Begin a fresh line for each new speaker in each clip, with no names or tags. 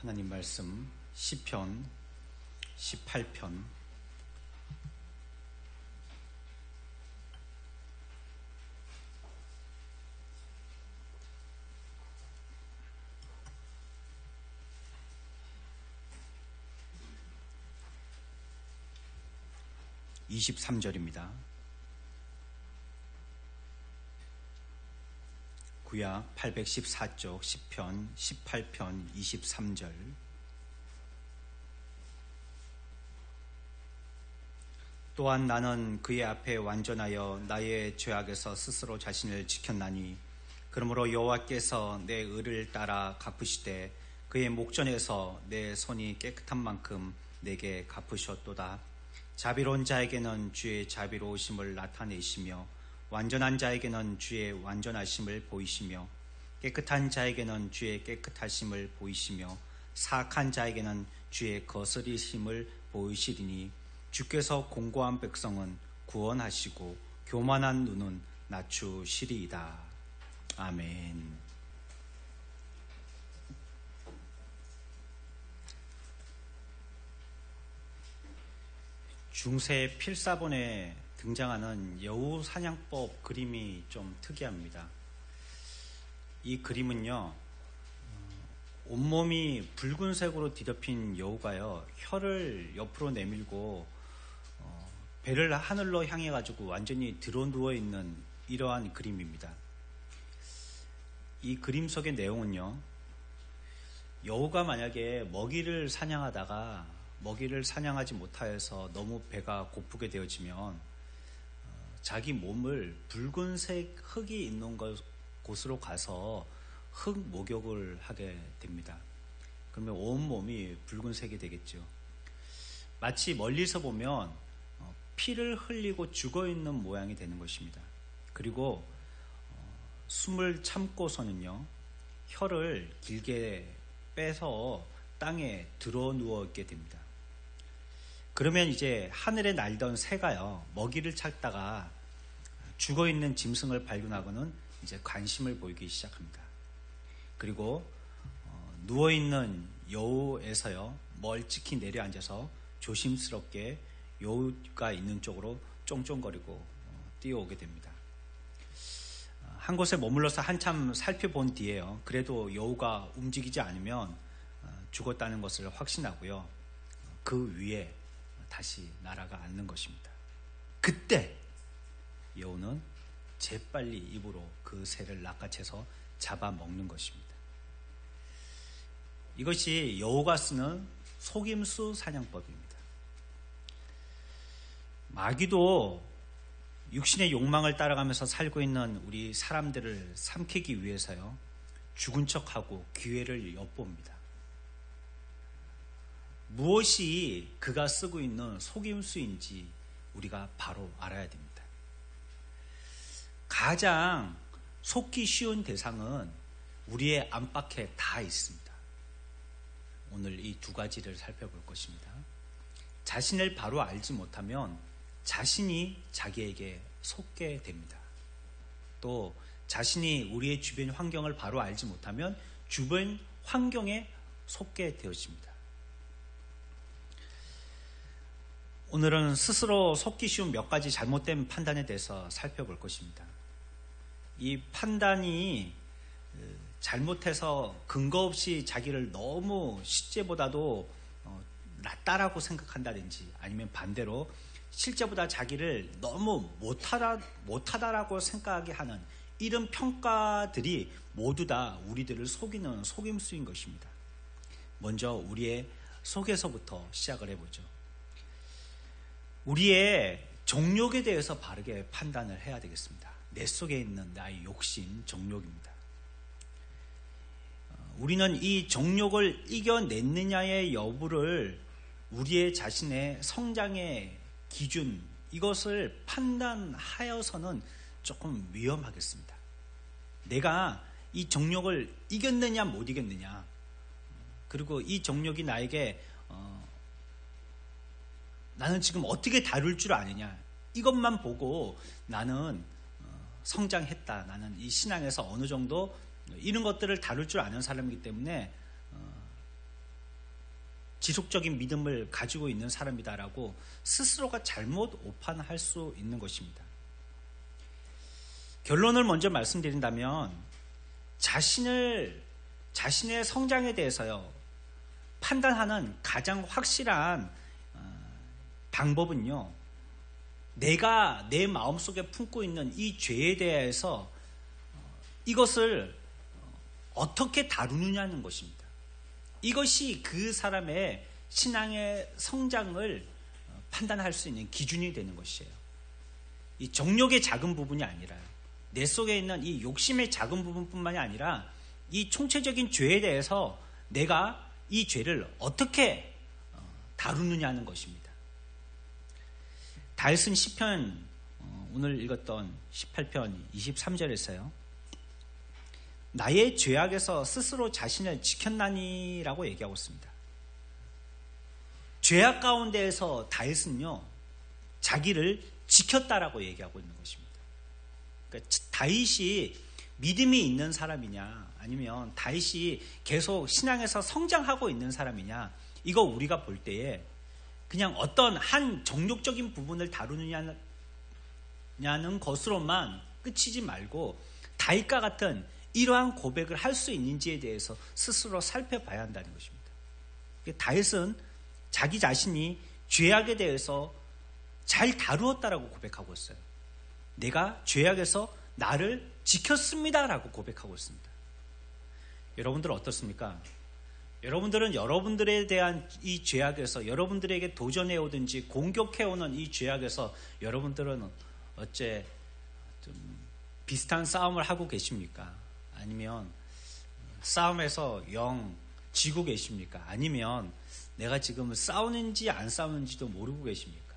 하나님 말씀 시편 18편 23절입니다. 구약 814쪽 시편 18편 23절. 또한 나는 그의 앞에 완전하여 나의 죄악에서 스스로 자신을 지켰나니 그러므로 여호와께서 내 의를 따라 갚으시되 그의 목전에서 내 손이 깨끗한 만큼 내게 갚으셨도다. 자비로운 자에게는 주의 자비로우심을 나타내시며 완전한 자에게는 주의 완전하심을 보이시며 깨끗한 자에게는 주의 깨끗하심을 보이시며 사악한 자에게는 주의 거스리심을 보이시리니 주께서 공고한 백성은 구원하시고 교만한 눈은 낮추시리이다. 아멘. 중세 필사본에 등장하는 여우 사냥법 그림이 좀 특이합니다. 이 그림은요, 온몸이 붉은색으로 뒤덮인 여우가요, 혀를 옆으로 내밀고 배를 하늘로 향해 가지고 완전히 드러누워 있는 이러한 그림입니다. 이 그림 속의 내용은요, 여우가 만약에 먹이를 사냥하다가 먹이를 사냥하지 못하여서 너무 배가 고프게 되어지면 자기 몸을 붉은색 흙이 있는 곳으로 가서 흙 목욕을 하게 됩니다. 그러면 온몸이 붉은색이 되겠죠. 마치 멀리서 보면 피를 흘리고 죽어있는 모양이 되는 것입니다. 그리고 숨을 참고서는요, 혀를 길게 빼서 땅에 들어 누워 있게 됩니다. 그러면 이제 하늘에 날던 새가요, 먹이를 찾다가 죽어있는 짐승을 발견하고는 이제 관심을 보이기 시작합니다. 그리고 누워있는 여우에서요, 멀찍이 내려앉아서 조심스럽게 여우가 있는 쪽으로 쫑쫑거리고 뛰어오게 됩니다. 한 곳에 머물러서 한참 살펴본 뒤에요, 그래도 여우가 움직이지 않으면 죽었다는 것을 확신하고요, 그 위에 다시 날아가 앉는 것입니다. 그때 여우는 재빨리 입으로 그 새를 낚아채서 잡아먹는 것입니다. 이것이 여우가 쓰는 속임수 사냥법입니다. 마귀도 육신의 욕망을 따라가면서 살고 있는 우리 사람들을 삼키기 위해서요, 죽은 척하고 기회를 엿봅니다. 무엇이 그가 쓰고 있는 속임수인지 우리가 바로 알아야 됩니다. 가장 속기 쉬운 대상은 우리의 안팎에 다 있습니다. 오늘 이 두 가지를 살펴볼 것입니다. 자신을 바로 알지 못하면 자신이 자기에게 속게 됩니다. 또 자신이 우리의 주변 환경을 바로 알지 못하면 주변 환경에 속게 되어집니다. 오늘은 스스로 속기 쉬운 몇 가지 잘못된 판단에 대해서 살펴볼 것입니다. 이 판단이 잘못해서 근거 없이 자기를 너무 실제보다도 낫다라고 생각한다든지, 아니면 반대로 실제보다 자기를 너무 못하다라고 생각하게 하는 이런 평가들이 모두 다 우리들을 속이는 속임수인 것입니다. 먼저 우리의 속에서부터 시작을 해보죠. 우리의 정욕에 대해서 바르게 판단을 해야 되겠습니다. 내 속에 있는 나의 욕심, 정욕입니다. 우리는 이 정욕을 이겨냈느냐의 여부를 우리의 자신의 성장의 기준, 이것을 판단하여서는 조금 위험하겠습니다. 내가 이 정욕을 이겼느냐 못 이겼느냐, 그리고 이 정욕이 나에게 나는 지금 어떻게 다룰 줄 아느냐, 이것만 보고 나는 성장했다, 나는 이 신앙에서 어느 정도 이런 것들을 다룰 줄 아는 사람이기 때문에 지속적인 믿음을 가지고 있는 사람이다라고 스스로가 잘못 오판할 수 있는 것입니다. 결론을 먼저 말씀드린다면 자신의 성장에 대해서요 판단하는 가장 확실한 방법은요, 내가 내 마음속에 품고 있는 이 죄에 대해서 이것을 어떻게 다루느냐는 것입니다. 이것이 그 사람의 신앙의 성장을 판단할 수 있는 기준이 되는 것이에요. 이 정욕의 작은 부분이 아니라요, 내 속에 있는 이 욕심의 작은 부분뿐만이 아니라 이 총체적인 죄에 대해서 내가 이 죄를 어떻게 다루느냐는 것입니다. 다윗은 시편 오늘 읽었던 18편 23절에서요. 나의 죄악에서 스스로 자신을 지켰나니라고 얘기하고 있습니다. 죄악 가운데에서 다윗은요 자기를 지켰다라고 얘기하고 있는 것입니다. 그러니까 다윗이 믿음이 있는 사람이냐 아니면 다윗이 계속 신앙에서 성장하고 있는 사람이냐, 이거 우리가 볼 때에 그냥 어떤 한 정욕적인 부분을 다루느냐는 것으로만 끝이지 말고 다윗과 같은 이러한 고백을 할 수 있는지에 대해서 스스로 살펴봐야 한다는 것입니다. 다윗은 자기 자신이 죄악에 대해서 잘 다루었다라고 고백하고 있어요. 내가 죄악에서 나를 지켰습니다라고 고백하고 있습니다. 여러분들 어떻습니까? 여러분들은 여러분들에 대한 이 죄악에서 여러분들에게 도전해오든지 공격해오는 이 죄악에서 여러분들은 어째 좀 비슷한 싸움을 하고 계십니까? 아니면 싸움에서 영 지고 계십니까? 아니면 내가 지금 싸우는지 안 싸우는지도 모르고 계십니까?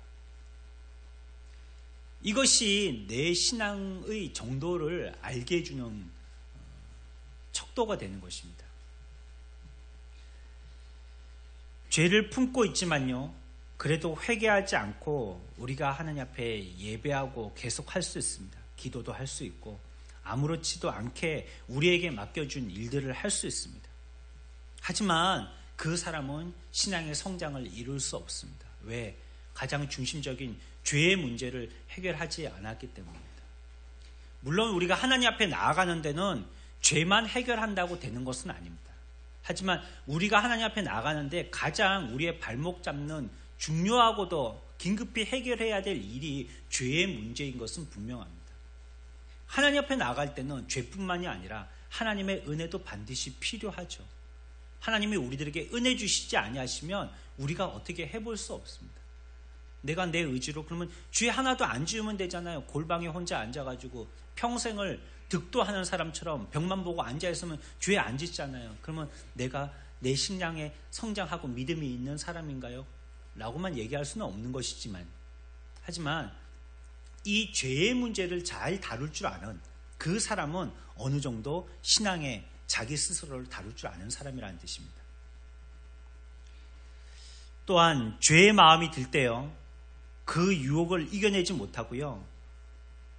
이것이 내 신앙의 정도를 알게 해주는 척도가 되는 것입니다. 죄를 품고 있지만요, 그래도 회개하지 않고 우리가 하나님 앞에 예배하고 계속 할 수 있습니다. 기도도 할 수 있고 아무렇지도 않게 우리에게 맡겨준 일들을 할 수 있습니다. 하지만 그 사람은 신앙의 성장을 이룰 수 없습니다. 왜? 가장 중심적인 죄의 문제를 해결하지 않았기 때문입니다. 물론 우리가 하나님 앞에 나아가는 데는 죄만 해결한다고 되는 것은 아닙니다. 하지만 우리가 하나님 앞에 나가는데 가장 우리의 발목 잡는 중요하고도 긴급히 해결해야 될 일이 죄의 문제인 것은 분명합니다. 하나님 앞에 나갈 때는 죄뿐만이 아니라 하나님의 은혜도 반드시 필요하죠. 하나님이 우리들에게 은혜 주시지 아니하시면 우리가 어떻게 해볼 수 없습니다. 내가 내 의지로 그러면 죄 하나도 안 지으면 되잖아요. 골방에 혼자 앉아가지고 평생을 득도하는 사람처럼 벽만 보고 앉아있으면 죄 안 짓잖아요. 그러면 내가 내 신앙에 성장하고 믿음이 있는 사람인가요? 라고만 얘기할 수는 없는 것이지만, 하지만 이 죄의 문제를 잘 다룰 줄 아는 그 사람은 어느 정도 신앙에 자기 스스로를 다룰 줄 아는 사람이라는 뜻입니다. 또한 죄의 마음이 들 때요, 그 유혹을 이겨내지 못하고요,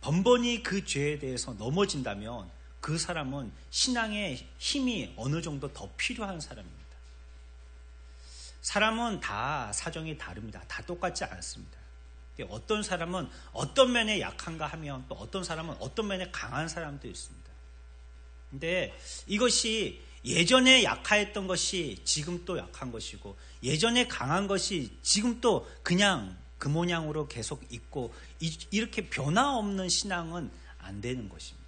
번번이 그 죄에 대해서 넘어진다면 그 사람은 신앙의 힘이 어느 정도 더 필요한 사람입니다. 사람은 다 사정이 다릅니다. 다 똑같지 않습니다. 어떤 사람은 어떤 면에 약한가 하면 또 어떤 사람은 어떤 면에 강한 사람도 있습니다. 근데 이것이 예전에 약하였던 것이 지금 또 약한 것이고, 예전에 강한 것이 지금 또 그냥 그 모양으로 계속 있고, 이렇게 변화없는 신앙은 안 되는 것입니다.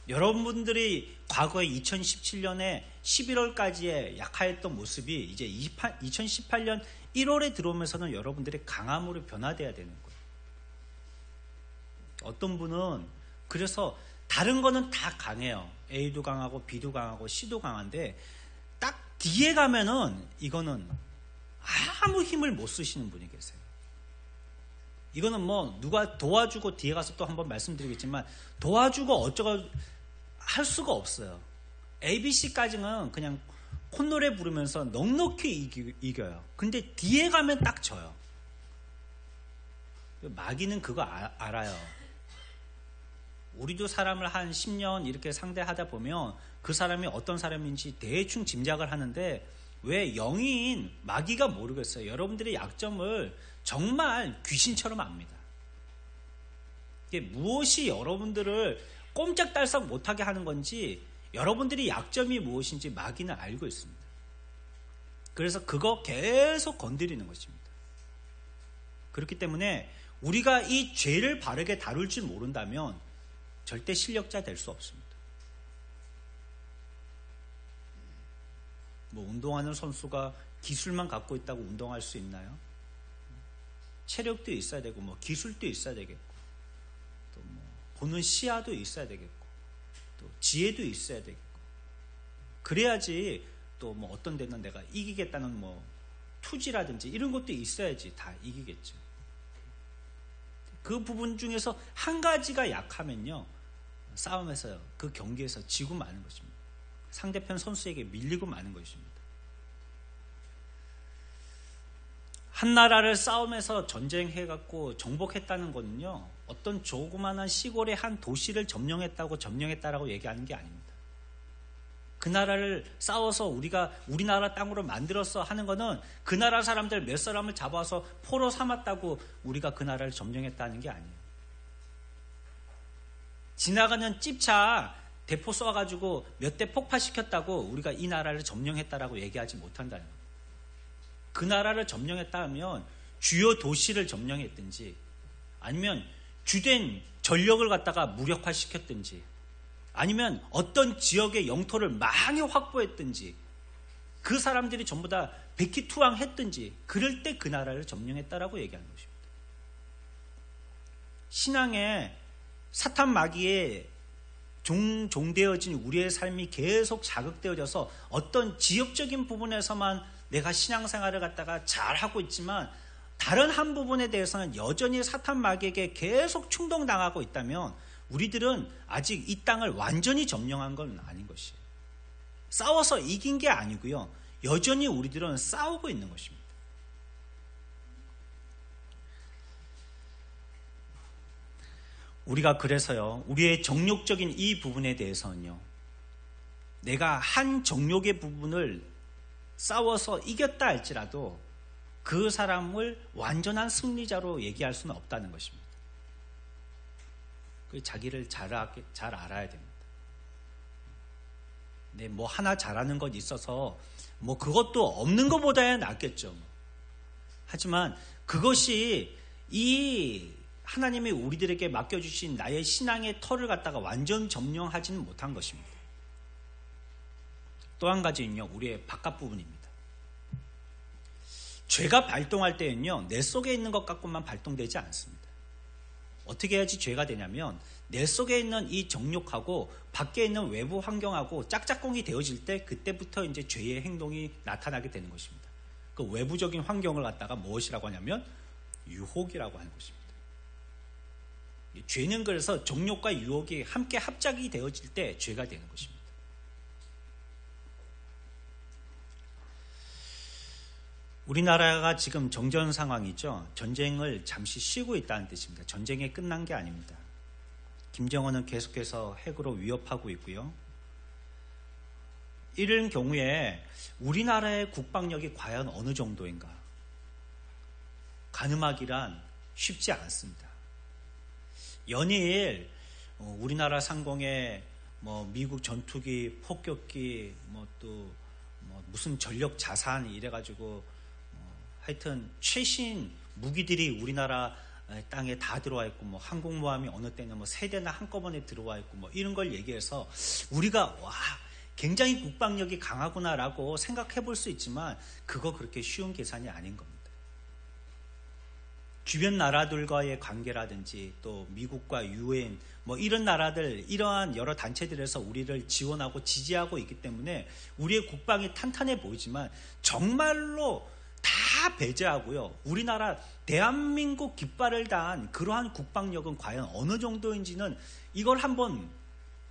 여러분들이 과거에 2017년에 11월까지의 약하였던 모습이 이제 2018년 1월에 들어오면서는 여러분들의 강함으로 변화돼야 되는 거예요. 어떤 분은 그래서 다른 거는 다 강해요. A도 강하고 B도 강하고 C도 강한데 딱 뒤에 가면은 이거는 아무 힘을 못 쓰시는 분이 계세요. 이거는 뭐 누가 도와주고 뒤에 가서 또 한번 말씀드리겠지만 도와주고 어쩌고 할 수가 없어요. ABC까지는 그냥 콧노래 부르면서 넉넉히 이겨요. 근데 뒤에 가면 딱 져요. 마귀는 그거 알아요. 우리도 사람을 한 10년 이렇게 상대하다 보면 그 사람이 어떤 사람인지 대충 짐작을 하는데 왜 영인 마귀가 모르겠어요. 여러분들의 약점을 정말 귀신처럼 압니다. 이게 무엇이 여러분들을 꼼짝달싹 못하게 하는 건지, 여러분들이 약점이 무엇인지 마귀는 알고 있습니다. 그래서 그거 계속 건드리는 것입니다. 그렇기 때문에 우리가 이 죄를 바르게 다룰 줄 모른다면 절대 실력자 될 수 없습니다. 뭐 운동하는 선수가 기술만 갖고 있다고 운동할 수 있나요? 체력도 있어야 되고, 뭐 기술도 있어야 되겠고, 또 뭐 보는 시야도 있어야 되겠고, 또 지혜도 있어야 되겠고, 그래야지 또 뭐 어떤 데는 내가 이기겠다는 뭐 투지라든지 이런 것도 있어야지 다 이기겠죠. 그 부분 중에서 한 가지가 약하면요, 싸움에서 그 경기에서 지고 마는 것입니다. 상대편 선수에게 밀리고 마는 것입니다. 한 나라를 싸움에서 전쟁해갖고 정복했다는 거는요, 어떤 조그마한 시골의 한 도시를 점령했다라고 얘기하는 게 아닙니다. 그 나라를 싸워서 우리가 우리나라 땅으로 만들었어 하는 거는 그 나라 사람들 몇 사람을 잡아서 포로 삼았다고 우리가 그 나라를 점령했다는 게 아니에요. 지나가는 찝차 대포 쏴가지고 몇 대 폭파시켰다고 우리가 이 나라를 점령했다라고 얘기하지 못한다는 거예요. 그 나라를 점령했다 하면 주요 도시를 점령했든지, 아니면 주된 전력을 갖다가 무력화시켰든지, 아니면 어떤 지역의 영토를 많이 확보했든지, 그 사람들이 전부 다 백기투항했든지, 그럴 때 그 나라를 점령했다라고 얘기하는 것입니다. 신앙에 사탄 마귀에 종되어진 우리의 삶이 계속 자극되어져서 어떤 지역적인 부분에서만 내가 신앙생활을 갖다가 잘하고 있지만 다른 한 부분에 대해서는 여전히 사탄 마귀에게 계속 충동당하고 있다면 우리들은 아직 이 땅을 완전히 점령한 건 아닌 것이에요. 싸워서 이긴 게 아니고요, 여전히 우리들은 싸우고 있는 것입니다. 우리가 그래서요, 우리의 정욕적인 이 부분에 대해서는요, 내가 한 정욕의 부분을 싸워서 이겼다 할지라도 그 사람을 완전한 승리자로 얘기할 수는 없다는 것입니다. 자기를 잘 알아야 됩니다. 네, 뭐 하나 잘하는 것 있어서 뭐 그것도 없는 것보다야 낫겠죠. 하지만 그것이 이 하나님이 우리들에게 맡겨주신 나의 신앙의 터를 갖다가 완전 점령하지는 못한 것입니다. 또 한 가지는요, 우리의 바깥 부분입니다. 죄가 발동할 때는요, 내 속에 있는 것 갖고만 발동되지 않습니다. 어떻게 해야지 죄가 되냐면, 내 속에 있는 이 정욕하고 밖에 있는 외부 환경하고 짝짝꿍이 되어질 때, 그때부터 이제 죄의 행동이 나타나게 되는 것입니다. 그 외부적인 환경을 갖다가 무엇이라고 하냐면 유혹이라고 하는 것입니다. 죄는 그래서 정욕과 유혹이 함께 합작이 되어질 때 죄가 되는 것입니다. 우리나라가 지금 정전 상황이죠. 전쟁을 잠시 쉬고 있다는 뜻입니다. 전쟁이 끝난 게 아닙니다. 김정은은 계속해서 핵으로 위협하고 있고요. 이런 경우에 우리나라의 국방력이 과연 어느 정도인가? 가늠하기란 쉽지 않습니다. 연일 우리나라 상공에 뭐 미국 전투기, 폭격기, 뭐 또 뭐 무슨 전력 자산 이래가지고 하여튼 최신 무기들이 우리나라 땅에 다 들어와 있고, 뭐 항공모함이 어느 때는 뭐 3대나 한꺼번에 들어와 있고, 뭐 이런 걸 얘기해서 우리가 와 굉장히 국방력이 강하구나라고 생각해 볼 수 있지만 그거 그렇게 쉬운 계산이 아닌 겁니다. 주변 나라들과의 관계라든지 또 미국과 유엔 뭐 이런 나라들, 이러한 여러 단체들에서 우리를 지원하고 지지하고 있기 때문에 우리의 국방이 탄탄해 보이지만 정말로 다 배제하고요, 우리나라 대한민국 깃발을 단 그러한 국방력은 과연 어느 정도인지는 이걸 한번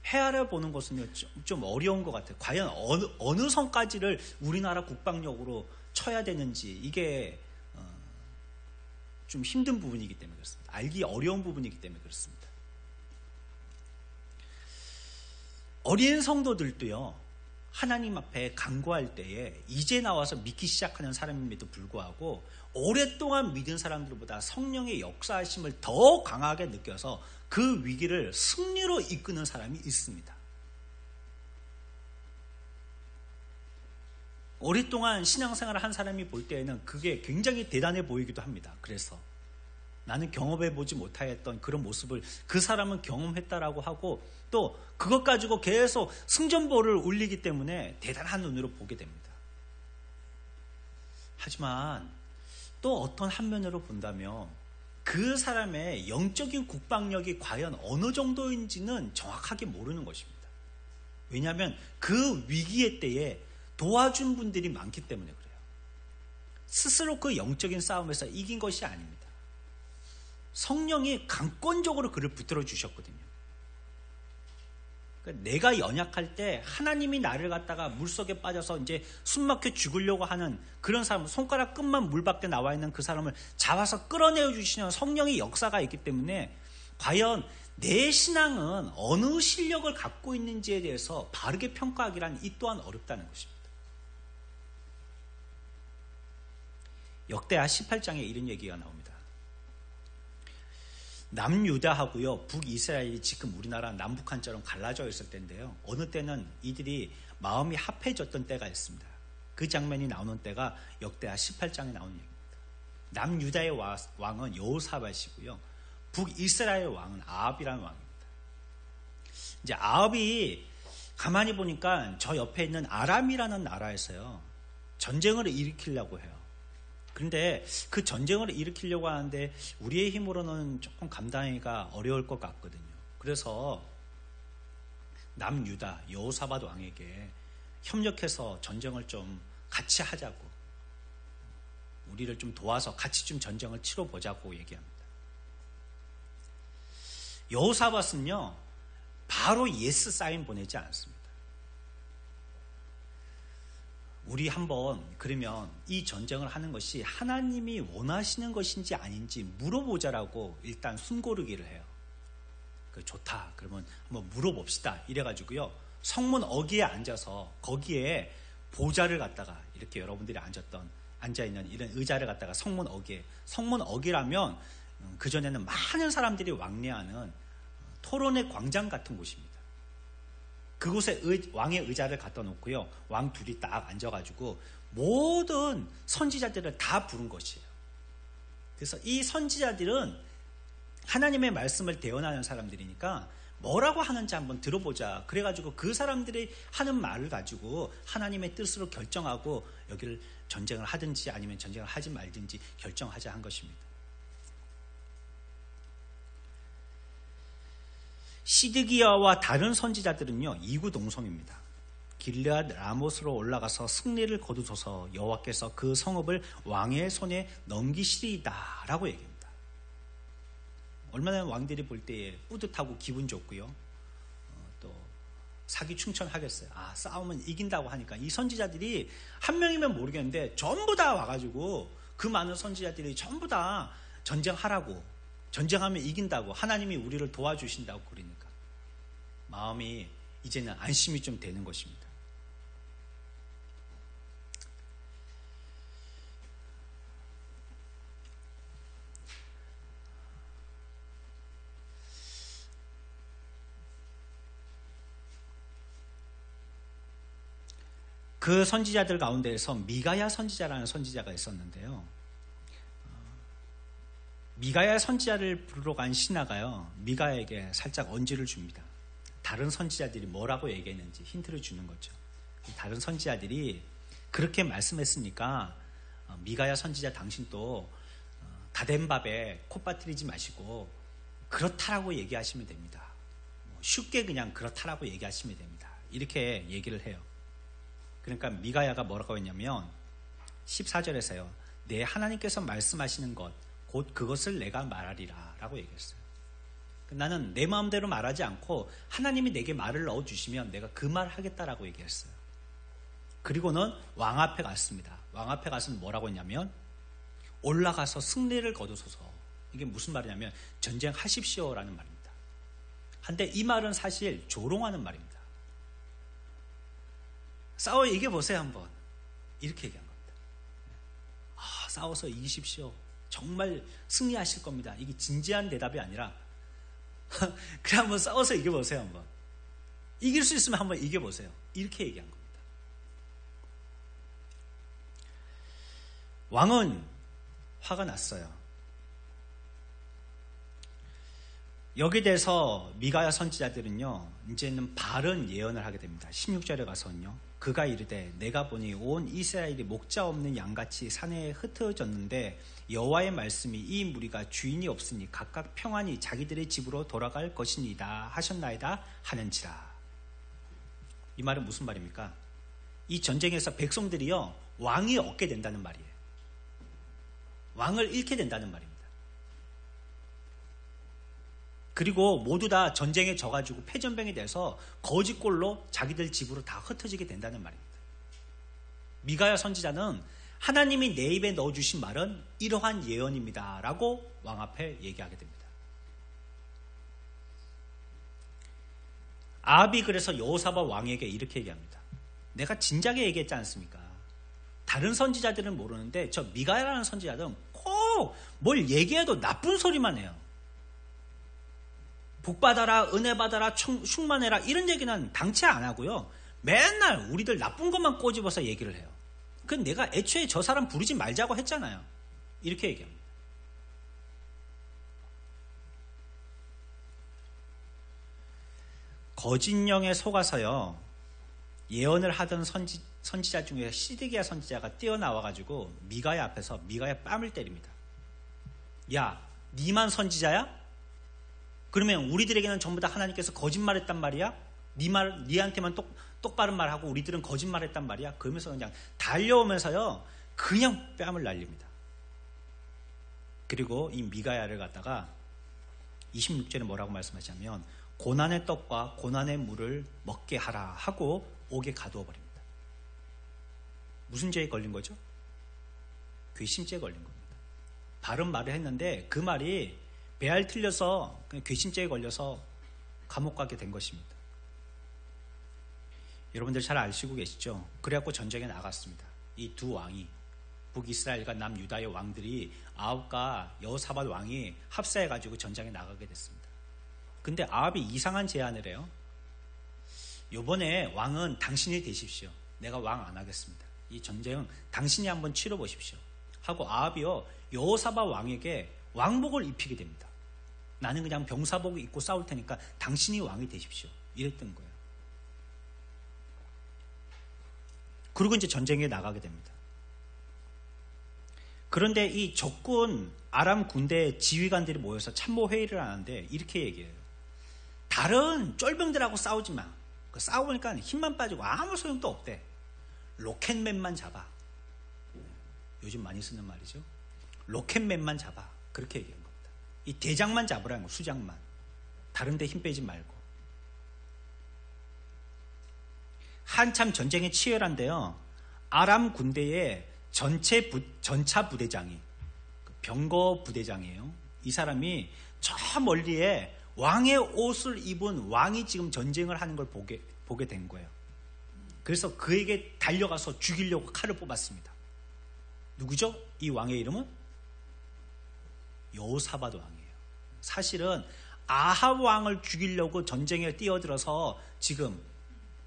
헤아려 보는 것은 좀 어려운 것 같아요. 과연 어느 선까지를 우리나라 국방력으로 쳐야 되는지 이게 좀 힘든 부분이기 때문에 그렇습니다. 알기 어려운 부분이기 때문에 그렇습니다. 어린 성도들도요, 하나님 앞에 간구할 때에 이제 나와서 믿기 시작하는 사람임에도 불구하고 오랫동안 믿은 사람들보다 성령의 역사하심을 더 강하게 느껴서 그 위기를 승리로 이끄는 사람이 있습니다. 오랫동안 신앙생활을 한 사람이 볼 때에는 그게 굉장히 대단해 보이기도 합니다. 그래서 나는 경험해보지 못하였던 그런 모습을 그 사람은 경험했다라고 하고 또 그것 가지고 계속 승전보를 울리기 때문에 대단한 눈으로 보게 됩니다. 하지만 또 어떤 한면으로 본다면 그 사람의 영적인 국방력이 과연 어느 정도인지는 정확하게 모르는 것입니다. 왜냐하면 그 위기의 때에 도와준 분들이 많기 때문에 그래요. 스스로 그 영적인 싸움에서 이긴 것이 아닙니다. 성령이 강권적으로 그를 붙들어 주셨거든요. 그러니까 내가 연약할 때 하나님이 나를 갖다가 물속에 빠져서 이제 숨막혀 죽으려고 하는 그런 사람, 손가락 끝만 물 밖에 나와 있는 그 사람을 잡아서 끌어내어 주시는 성령의 역사가 있기 때문에 과연 내 신앙은 어느 실력을 갖고 있는지에 대해서 바르게 평가하기란 이 또한 어렵다는 것입니다. 역대하 18장에 이런 얘기가 나옵니다. 남유다하고요 북이스라엘이 지금 우리나라 남북한처럼 갈라져 있을 때인데요. 어느 때는 이들이 마음이 합해졌던 때가 있습니다. 그 장면이 나오는 때가 역대하 18장에 나오는 얘기입니다. 남유다의 왕은 여호사밧이고요. 북이스라엘 왕은 아합이라는 왕입니다. 이제 아합이 가만히 보니까 저 옆에 있는 아람이라는 나라에서요 전쟁을 일으키려고 해요. 그런데 그 전쟁을 일으키려고 하는데 우리의 힘으로는 조금 감당하기가 어려울 것 같거든요. 그래서 남유다 여호사밧 왕에게 협력해서 전쟁을 좀 같이 하자고, 우리를 좀 도와서 같이 좀 전쟁을 치러보자고 얘기합니다. 여호사밧은요 바로 예스 사인 보내지 않습니다. 우리 한번 그러면 이 전쟁을 하는 것이 하나님이 원하시는 것인지 아닌지 물어보자라고 일단 숨고르기를 해요. 좋다. 그러면 한번 물어봅시다. 이래가지고요. 성문 어귀에 앉아서 거기에 보좌를 갖다가 이렇게 여러분들이 앉아있는 이런 의자를 갖다가 성문 어귀라면 그전에는 많은 사람들이 왕래하는 토론의 광장 같은 곳입니다. 그곳에 왕의 의자를 갖다 놓고요. 왕 둘이 딱 앉아가지고 모든 선지자들을 다 부른 것이에요. 그래서 이 선지자들은 하나님의 말씀을 대언하는 사람들이니까 뭐라고 하는지 한번 들어보자. 그래가지고 그 사람들이 하는 말을 가지고 하나님의 뜻으로 결정하고 여기를 전쟁을 하든지 아니면 전쟁을 하지 말든지 결정하자 한 것입니다. 시드기야와 다른 선지자들은요 이구동성입니다. 길르앗 라못으로 올라가서 승리를 거두소서 여호와께서 그 성읍을 왕의 손에 넘기시리이다 라고 얘기합니다. 얼마나 왕들이 볼 때에 뿌듯하고 기분 좋고요. 또 사기 충천하겠어요. 싸우면 이긴다고 하니까 이 선지자들이 한 명이면 모르겠는데 전부 다 와가지고 그 많은 선지자들이 전부 다 전쟁하라고, 전쟁하면 이긴다고, 하나님이 우리를 도와주신다고 그러니까 마음이 이제는 안심이 좀 되는 것입니다. 그 선지자들 가운데에서 미가야 선지자라는 선지자가 있었는데요. 미가야 선지자를 부르러 간 신하가요 미가야에게 살짝 언지를 줍니다. 다른 선지자들이 뭐라고 얘기했는지 힌트를 주는 거죠. 다른 선지자들이 그렇게 말씀했으니까 미가야 선지자 당신 또 다 된 밥에 콧바트리지 마시고 그렇다라고 얘기하시면 됩니다. 쉽게 그냥 그렇다라고 얘기하시면 됩니다. 이렇게 얘기를 해요. 그러니까 미가야가 뭐라고 했냐면 14절에서요 내 하나님께서 말씀하시는 것 곧 그것을 내가 말하리라 라고 얘기했어요. 나는 내 마음대로 말하지 않고 하나님이 내게 말을 넣어주시면 내가 그 말을 하겠다라고 얘기했어요. 그리고는 왕 앞에 갔습니다. 왕 앞에 가서는 뭐라고 했냐면 올라가서 승리를 거두소서. 이게 무슨 말이냐면 전쟁하십시오라는 말입니다. 한데 이 말은 사실 조롱하는 말입니다. 싸워 이겨보세요 한번. 이렇게 얘기한 겁니다. 싸워서 이기십시오. 정말 승리하실 겁니다. 이게 진지한 대답이 아니라 그래 한번 싸워서 이겨보세요 한번. 이길 수 있으면 한번 이겨보세요. 이렇게 얘기한 겁니다. 왕은 화가 났어요. 여기에 대해서 미가야 선지자들은요, 이제는 바른 예언을 하게 됩니다. 16절에 가서는요, 그가 이르되 내가 보니 온 이스라엘이 목자 없는 양같이 산에 흩어졌는데 여호와의 말씀이 이 무리가 주인이 없으니 각각 평안히 자기들의 집으로 돌아갈 것이니이다 하셨나이다 하는지라. 이 말은 무슨 말입니까? 이 전쟁에서 백성들이요, 왕이 얻게 된다는 말이에요. 왕을 잃게 된다는 말입니다. 그리고 모두 다 전쟁에 져가지고 패전병이 돼서 거짓골로 자기들 집으로 다 흩어지게 된다는 말입니다. 미가야 선지자는 하나님이 내 입에 넣어주신 말은 이러한 예언입니다 라고 왕 앞에 얘기하게 됩니다. 아합이 그래서 여호사밧 왕에게 이렇게 얘기합니다. 내가 진작에 얘기했지 않습니까? 다른 선지자들은 모르는데 저 미가야라는 선지자들은 꼭 뭘 얘기해도 나쁜 소리만 해요. 복 받아라, 은혜 받아라, 충만해라 이런 얘기는 당최 안 하고요. 맨날 우리들 나쁜 것만 꼬집어서 얘기를 해요. 그 내가 애초에 저 사람 부르지 말자고 했잖아요. 이렇게 얘기합니다. 거짓 영에 속아서요, 예언을 하던 선지자 중에 시드기야 선지자가 뛰어나와가지고 미가야 앞에서 미가야 뺨을 때립니다. 야, 니만 선지자야? 그러면 우리들에게는 전부 다 하나님께서 거짓말했단 말이야? 니한테만 똑바른 말하고 우리들은 거짓말했단 말이야? 그러면서 그냥 달려오면서요, 그냥 뺨을 날립니다. 그리고 이 미가야를 갖다가 26절에 뭐라고 말씀하시냐면 고난의 떡과 고난의 물을 먹게 하라 하고 옥에 가두어 버립니다. 무슨 죄에 걸린 거죠? 괘씸죄에 걸린 겁니다. 바른 말을 했는데 그 말이 배알 틀려서 괘씸죄에 걸려서 감옥 가게 된 것입니다. 여러분들 잘 아시고 계시죠? 그래갖고 전쟁에 나갔습니다. 이 두 왕이, 북이스라엘과 남유다의 왕들이 아합과 여호사밧 왕이 합사해가지고 전쟁에 나가게 됐습니다. 근데 아합이 이상한 제안을 해요. 요번에 왕은 당신이 되십시오. 내가 왕 안 하겠습니다. 이 전쟁은 당신이 한번 치러보십시오 하고 아합이요, 여호사밧 왕에게 왕복을 입히게 됩니다. 나는 그냥 병사복 입고 싸울 테니까 당신이 왕이 되십시오. 이랬던 거예요. 그리고 이제 전쟁에 나가게 됩니다. 그런데 이 적군 아람 군대 지휘관들이 모여서 참모 회의를 하는데 이렇게 얘기해요. 다른 쫄병들하고 싸우지 마. 싸우니까 힘만 빠지고 아무 소용도 없대. 로켓맨만 잡아. 요즘 많이 쓰는 말이죠. 로켓맨만 잡아. 그렇게 얘기한 겁니다. 이 대장만 잡으라는 거, 수장만. 다른 데 힘 빼지 말고. 한참 전쟁이 치열한데요, 아람 군대의 전차 부대장이, 병거 부대장이에요. 이 사람이 저 멀리에 왕의 옷을 입은 왕이 지금 전쟁을 하는 걸 보게 된 거예요. 그래서 그에게 달려가서 죽이려고 칼을 뽑았습니다. 누구죠? 이 왕의 이름은 여호사밧 왕이에요. 사실은 아합 왕을 죽이려고 전쟁에 뛰어들어서 지금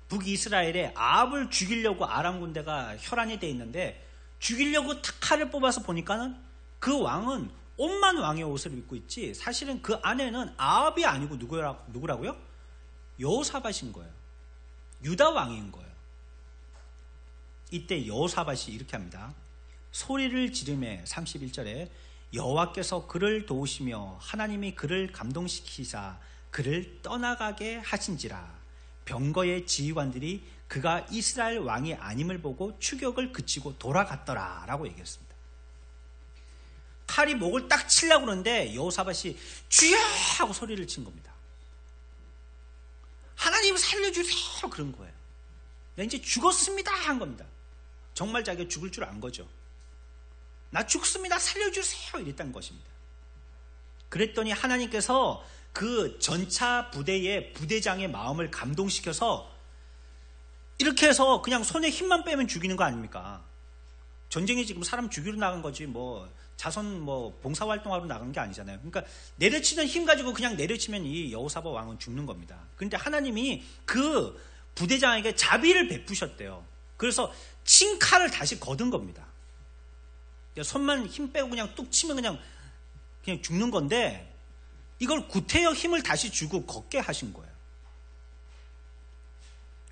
북이스라엘에 아합을 죽이려고 아람 군대가 혈안이 돼 있는데, 죽이려고 탁 칼을 뽑아서 보니까는 그 왕은 옷만 왕의 옷을 입고 있지 사실은 그 안에는 아합이 아니고 누구라고요? 여호사밧인 거예요. 유다 왕인 거예요. 이때 여호사밧이 이렇게 합니다. 소리를 지르매 31절에 여호와께서 그를 도우시며 하나님이 그를 감동시키사 그를 떠나가게 하신지라. 병거의 지휘관들이 그가 이스라엘 왕이 아님을 보고 추격을 그치고 돌아갔더라 라고 얘기했습니다. 칼이 목을 딱 치려고 그러는데 여호사밧이 주여 하고 소리를 친 겁니다. 하나님 살려주세요 그런 거예요. 나 이제 죽었습니다 한 겁니다. 정말 자기가 죽을 줄 안 거죠. 나 죽습니다 살려주세요 이랬다는 것입니다. 그랬더니 하나님께서 그 전차 부대의 부대장의 마음을 감동시켜서 이렇게 해서 그냥 손에 힘만 빼면 죽이는 거 아닙니까? 전쟁이 지금 사람 죽이러 나간 거지 뭐 자선 뭐 봉사활동하러 나간 게 아니잖아요. 그러니까 내려치는 힘 가지고 그냥 내려치면 이 여호사밧 왕은 죽는 겁니다. 그런데 하나님이 그 부대장에게 자비를 베푸셨대요. 그래서 친 칼을 다시 거둔 겁니다. 손만 힘 빼고 그냥 뚝 치면 그냥 죽는 건데 이걸 구태여 힘을 다시 주고 걷게 하신 거예요.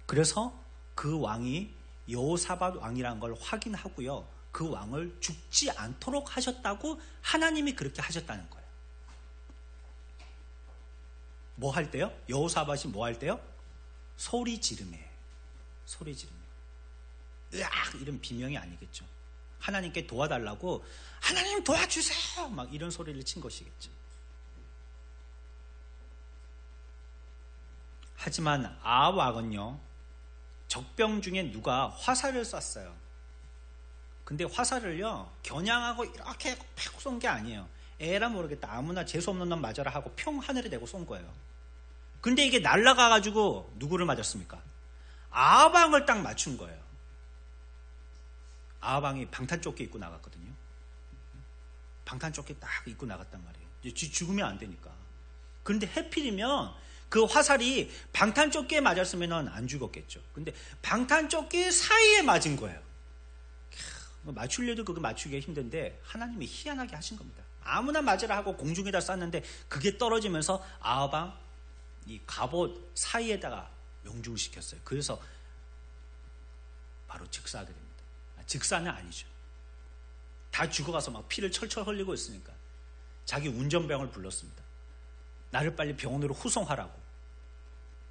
그래서 그 왕이 여호사밧 왕이라는 걸 확인하고요. 그 왕을 죽지 않도록 하셨다고 하나님이 그렇게 하셨다는 거예요. 뭐 할 때요? 여호사밧이 뭐 할 때요? 소리 지르매. 소리 지르매. 으악! 이런 비명이 아니겠죠. 하나님께 도와달라고 하나님 도와주세요! 막 이런 소리를 친 것이겠죠. 하지만 아합 왕은요. 적병 중에 누가 화살을 쐈어요. 근데 화살을요 겨냥하고 이렇게 팍 쏜 게 아니에요. 에라 모르겠다 아무나 재수없는 놈 맞아라 하고 평 하늘에 대고 쏜 거예요. 근데 이게 날아가가지고 누구를 맞았습니까? 아합 왕을 딱 맞춘 거예요. 아합 왕이 방탄조끼 입고 나갔거든요. 방탄조끼 딱 입고 나갔단 말이에요. 죽으면 안 되니까. 그런데 해필이면 그 화살이 방탄조끼에 맞았으면 안 죽었겠죠. 근데 방탄조끼 사이에 맞은 거예요. 맞추려도 그거 맞추기가 힘든데 하나님이 희한하게 하신 겁니다. 아무나 맞으라 하고 공중에다 쐈는데 그게 떨어지면서 아합 왕 이 갑옷 사이에다가 명중을 시켰어요. 그래서 바로 즉사하게 됩니다. 즉사는 아니죠. 다 죽어가서 막 피를 철철 흘리고 있으니까 자기 운전병을 불렀습니다. 나를 빨리 병원으로 후송하라고.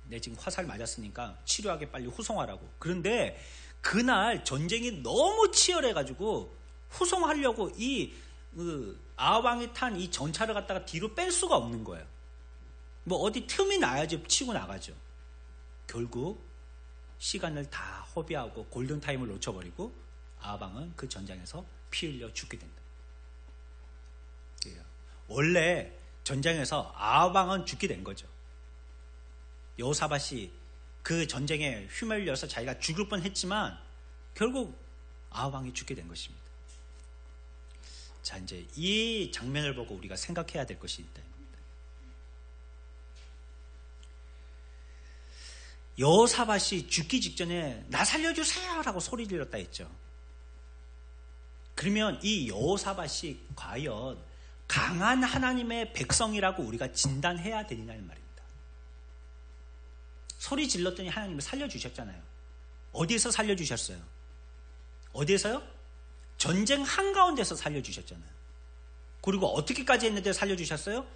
내 지금 화살 맞았으니까 치료하게 빨리 후송하라고. 그런데 그날 전쟁이 너무 치열해가지고 후송하려고 이 아합 왕이 탄 이 전차를 갖다가 뒤로 뺄 수가 없는 거예요. 뭐 어디 틈이 나야지 치고 나가죠. 결국 시간을 다 허비하고 골든타임을 놓쳐버리고 아합 왕은 그 전장에서 피 흘려 죽게 된다. 원래 전장에서 아합 왕은 죽게 된 거죠. 여호사밧이 그 전쟁에 휘말려서 자기가 죽을 뻔했지만 결국 아합 왕이 죽게 된 것입니다. 자, 이제 이 장면을 보고 우리가 생각해야 될 것이 있다. 여호사밧이 죽기 직전에 나 살려주세요 라고 소리 질렀다 했죠. 그러면 이 여호사밧이 과연 강한 하나님의 백성이라고 우리가 진단해야 되느냐는 말입니다. 소리 질렀더니 하나님을 살려주셨잖아요. 어디에서 살려주셨어요? 어디에서요? 전쟁 한가운데서 살려주셨잖아요. 그리고 어떻게까지 했는데 살려주셨어요?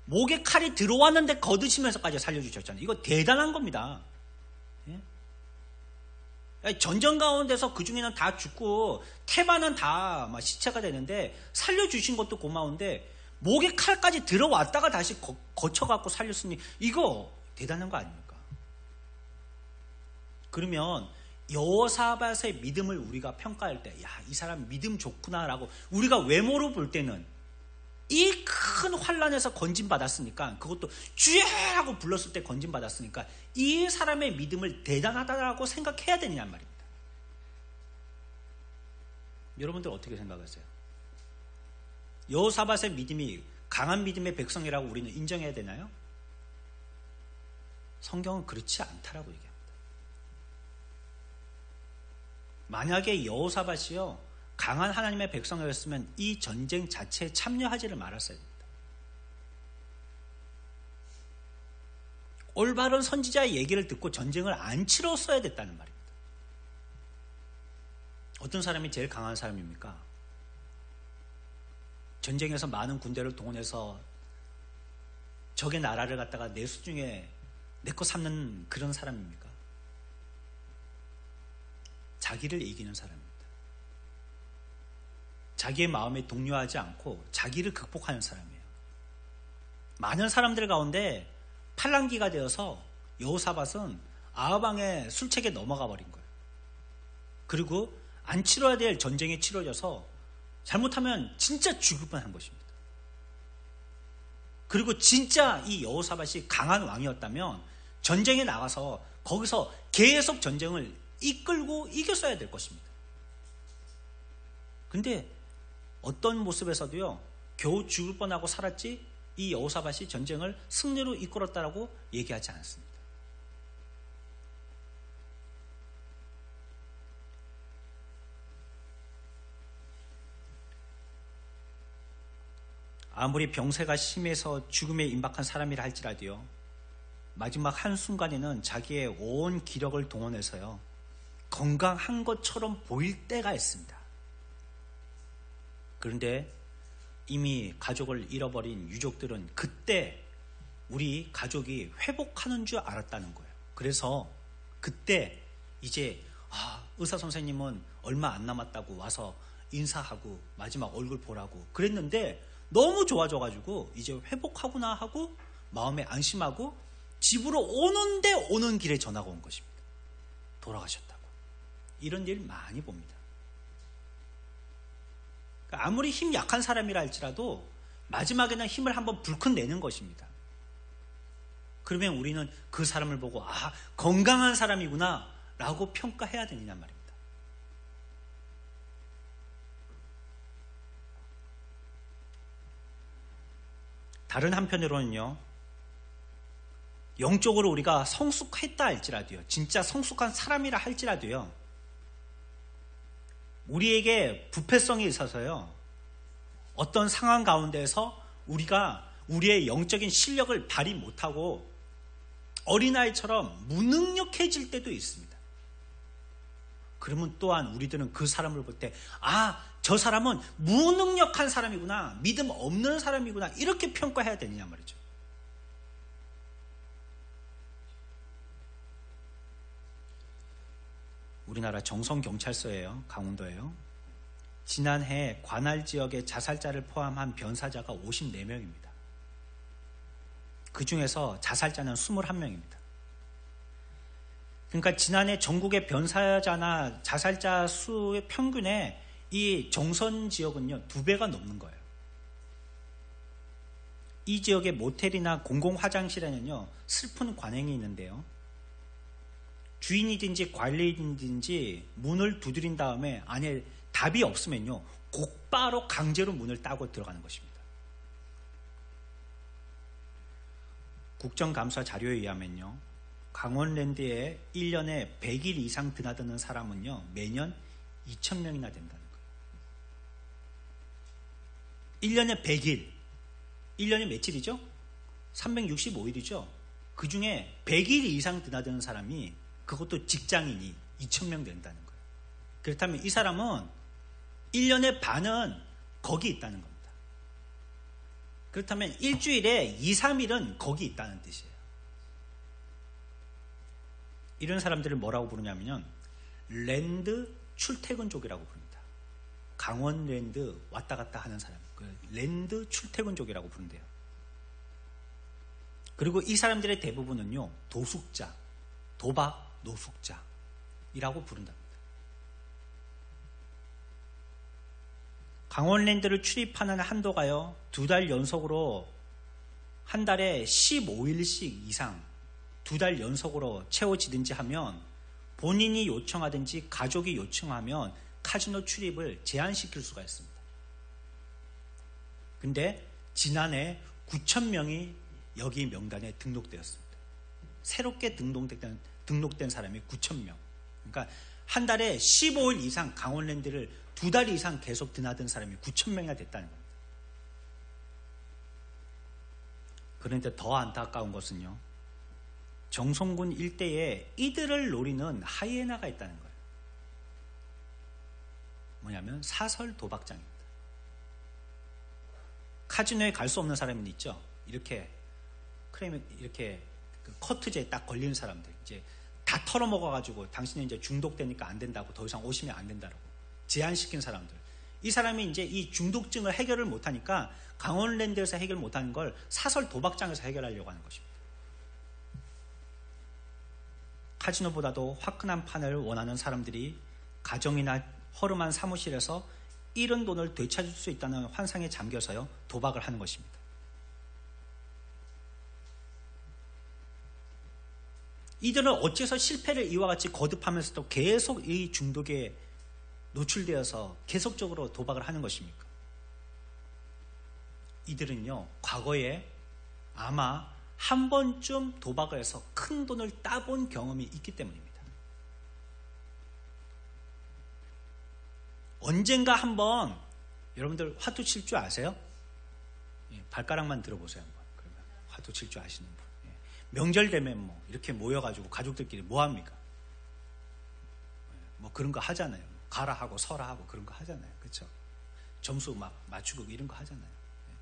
목에 칼이 들어왔는데 거두시면서까지 살려주셨잖아요. 이거 대단한 겁니다. 예? 전쟁 가운데서 그 중에는 다 죽고 태반은 다 시체가 되는데 살려주신 것도 고마운데 목에 칼까지 들어왔다가 다시 거쳐갖고 살렸으니 이거 대단한 거 아닙니까? 그러면 여호사밧의 믿음을 우리가 평가할 때, 야, 이 사람 믿음 좋구나라고 우리가 외모로 볼 때는 이 큰 환난에서 건진받았으니까, 그것도 주야라고 불렀을 때 건진받았으니까 이 사람의 믿음을 대단하다라고 생각해야 되느냐 말입니다. 여러분들 어떻게 생각하세요? 여호사밧의 믿음이 강한 믿음의 백성이라고 우리는 인정해야 되나요? 성경은 그렇지 않다라고 얘기합니다. 만약에 여호사밧이요 강한 하나님의 백성이었으면 이 전쟁 자체에 참여하지를 말았어야 됩니다. 올바른 선지자의 얘기를 듣고 전쟁을 안 치렀어야 됐다는 말입니다. 어떤 사람이 제일 강한 사람입니까? 전쟁에서 많은 군대를 동원해서 적의 나라를 갖다가 내 수중에 내 거 삼는 그런 사람입니까? 자기를 이기는 사람입니다. 자기의 마음에 동요하지 않고 자기를 극복하는 사람이에요. 많은 사람들 가운데 팔랑귀가 되어서 여호사밧은 아합 왕의 술책에 넘어가 버린 거예요. 그리고 안 치러야 될 전쟁이 치러져서 잘못하면 진짜 죽을 뻔한 것입니다. 그리고 진짜 이 여호사밧이 강한 왕이었다면 전쟁에 나가서 거기서 계속 전쟁을 이끌고 이겼어야 될 것입니다. 근데 어떤 모습에서도요, 겨우 죽을 뻔하고 살았지 이 여호사밧이 전쟁을 승리로 이끌었다라고 얘기하지 않았습니다. 아무리 병세가 심해서 죽음에 임박한 사람이라 할지라도요, 마지막 한순간에는 자기의 온 기력을 동원해서요, 건강한 것처럼 보일 때가 있습니다. 그런데 이미 가족을 잃어버린 유족들은 그때 우리 가족이 회복하는 줄 알았다는 거예요. 그래서 그때 이제 의사 선생님은 얼마 안 남았다고 와서 인사하고 마지막 얼굴 보라고 그랬는데 너무 좋아져가지고 이제 회복하구나 하고 마음에 안심하고 집으로 오는 길에 전화가 온 것입니다. 돌아가셨다고. 이런 일 많이 봅니다. 그러니까 아무리 힘 약한 사람이라 할지라도 마지막에는 힘을 한번 불끈 내는 것입니다. 그러면 우리는 그 사람을 보고 건강한 사람이구나 라고 평가해야 되느냐 말입니다. 다른 한편으로는요, 영적으로 우리가 성숙했다 할지라도요, 진짜 성숙한 사람이라 할지라도요, 우리에게 부패성이 있어서요, 어떤 상황 가운데에서 우리가 우리의 영적인 실력을 발휘 못하고 어린아이처럼 무능력해질 때도 있습니다. 그러면 또한 우리들은 그 사람을 볼 때 저 사람은 무능력한 사람이구나, 믿음 없는 사람이구나, 이렇게 평가해야 되느냐 말이죠. 우리나라 정성경찰서예요. 강원도예요. 지난해 관할 지역의 자살자를 포함한 변사자가 54명입니다. 그 중에서 자살자는 21명입니다. 그러니까 지난해 전국의 변사자나 자살자 수의 평균에 이 정선 지역은요 2배가 넘는 거예요. 이 지역의 모텔이나 공공 화장실에는요 슬픈 관행이 있는데요, 주인이든지 관리인든지 문을 두드린 다음에 안에 답이 없으면요 곧바로 강제로 문을 따고 들어가는 것입니다. 국정감사 자료에 의하면요, 강원랜드에 1년에 100일 이상 드나드는 사람은요 매년 2,000명이나 된다는 거예요. 1년에 100일, 1년에 며칠이죠? 365일이죠. 그 중에 100일 이상 드나드는 사람이, 그것도 직장인이 2,000명 된다는 거예요. 그렇다면 이 사람은 1년의 반은 거기 있다는 겁니다. 그렇다면 일주일에 2, 3일은 거기 있다는 뜻이에요. 이런 사람들을 뭐라고 부르냐면 랜드 출퇴근족이라고 부릅니다. 강원랜드 왔다 갔다 하는 사람, 랜드 출퇴근족이라고 부른대요. 그리고 이 사람들의 대부분은요 도숙자, 도박 노숙자이라고 부른답니다. 강원랜드를 출입하는 한도가요 2달 연속으로 한 달에 15일씩 이상 2달 연속으로 채워지든지 하면, 본인이 요청하든지 가족이 요청하면 카지노 출입을 제한시킬 수가 있습니다. 근데 지난해 9,000명이 여기 명단에 등록되었습니다. 새롭게 등록된 사람이 9,000명. 그러니까 한 달에 15일 이상 강원랜드를 2달 이상 계속 드나든 사람이 9,000명이나 됐다는 겁니다. 그런데 더 안타까운 것은요, 정선군 일대에 이들을 노리는 하이에나가 있다는 거예요. 뭐냐면 사설 도박장입니다. 카지노에 갈 수 없는 사람이 있죠. 이렇게 커트제에 딱 걸리는 사람들, 이제 다 털어먹어가지고 당신은 이제 중독되니까 안 된다고, 더 이상 오시면 안 된다고 제한시킨 사람들. 이 사람이 이제 이 중독증을 해결을 못하니까 강원랜드에서 해결 못하는 걸 사설 도박장에서 해결하려고 하는 것입니다. 카지노보다도 화끈한 판을 원하는 사람들이 가정이나 허름한 사무실에서 잃은 돈을 되찾을 수 있다는 환상에 잠겨서요 도박을 하는 것입니다. 이들은 어째서 실패를 이와 같이 거듭하면서도 계속 이 중독에 노출되어서 계속적으로 도박을 하는 것입니까? 이들은요, 과거에 아마 한 번쯤 도박을 해서 큰 돈을 따본 경험이 있기 때문입니다. 언젠가 한번 여러분들 화투 칠 줄 아세요? 예, 발가락만 들어보세요. 한번. 그러면 화투 칠 줄 아시는 분. 예. 명절 되면 뭐 이렇게 모여가지고 가족들끼리 뭐 합니까? 예, 뭐 그런 거 하잖아요. 가라 하고 서라 하고 그런 거 하잖아요. 그렇죠? 점수 막 맞추고 이런 거 하잖아요. 예.